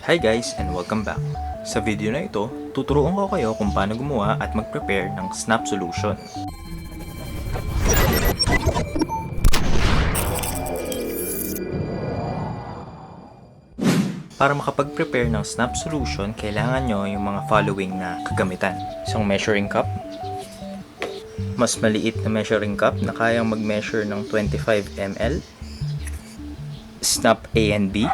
Hi guys and welcome back. Sa video na ito, tuturuan ko kayo kung paano gumawa at mag-prepare ng SNAP solution. Para makapag-prepare ng SNAP solution, kailangan nyo yung mga following na kagamitan. Isang measuring cup, mas maliit na measuring cup na kayang mag-measure ng 25 ml, SNAP A and B,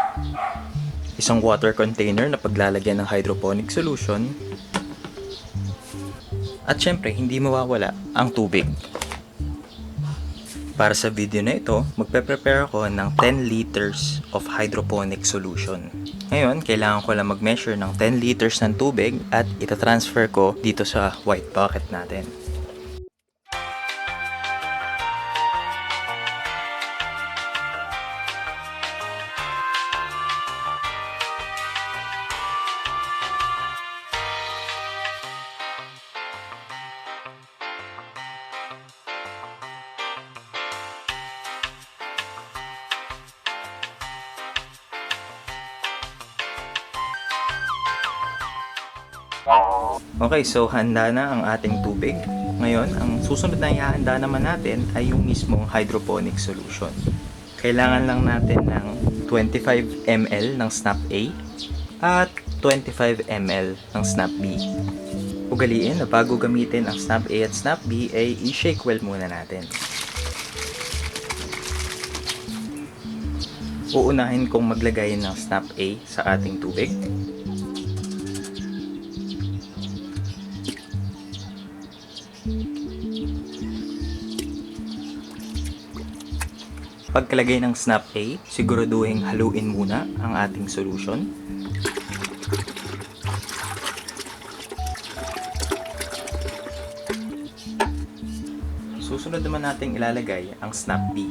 isang water container na paglalagyan ng hydroponic solution, at syempre hindi mawawala ang tubig. Para sa video na ito, magpe-prepare ako ng 10 liters of hydroponic solution. Ngayon, kailangan ko lang mag-measure ng 10 liters ng tubig at itatransfer ko dito sa white bucket natin. Okay, so handa na ang ating tubig. Ngayon, ang susunod na ihahanda naman natin ay yung mismong hydroponic solution. Kailangan lang natin ng 25 ml ng SNAP A at 25 ml ng SNAP B. Ugaliin na bago gamitin ang SNAP A at SNAP B ay i-shake well muna natin. Uunahin kong maglagay ng SNAP A sa ating tubig. Pagkalagay ng SNAP A, siguraduhin haluin muna ang ating solution. Susunod naman natin ilalagay ang SNAP B.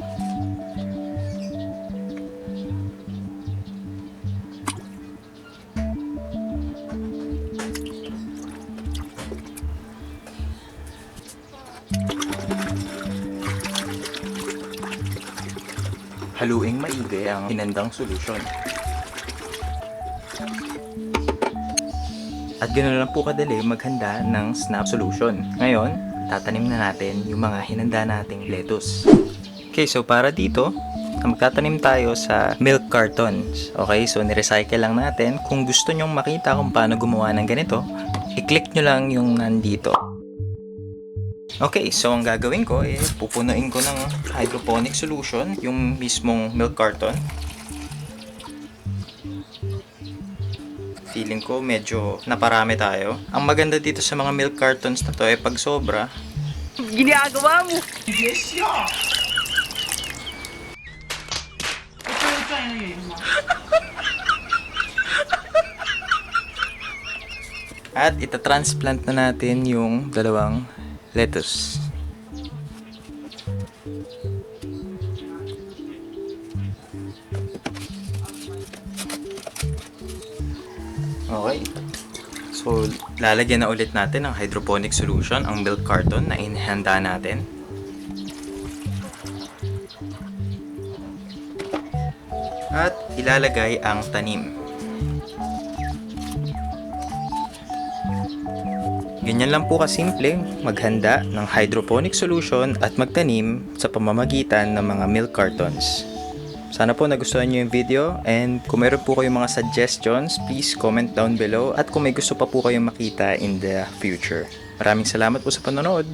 Haluing maigi ang hinandang solusyon. At ganoon lang po kadali maghanda ng SNAP solution. Ngayon, tatanim na natin yung mga hinanda nating lettuce. Okay, so para dito, magtatanim tayo sa milk cartons. Okay, so nirecycle lang natin. Kung gusto nyong makita kung paano gumawa ng ganito, i-click nyo lang yung nandito. Okay, so ang gagawin ko pupunuin ko ng hydroponic solution yung mismong milk carton. Feeling ko medyo naparami tayo. Ang maganda dito sa mga milk cartons na to ay pag sobra, ginagawa mo! Yes, yeah! At itatransplant na natin yung dalawang lettuce. Okay. So, lalagyan na ulit natin ng hydroponic solution, ang milk carton na inihanda natin. At ilalagay ang tanim. Ganyan lang po kasimple maghanda ng hydroponic solution at magtanim sa pamamagitan ng mga milk cartons. Sana po nagustuhan nyo yung video, and kung meron po kayong mga suggestions, please comment down below, at kung may gusto pa po kayong makita in the future. Maraming salamat po sa panonood!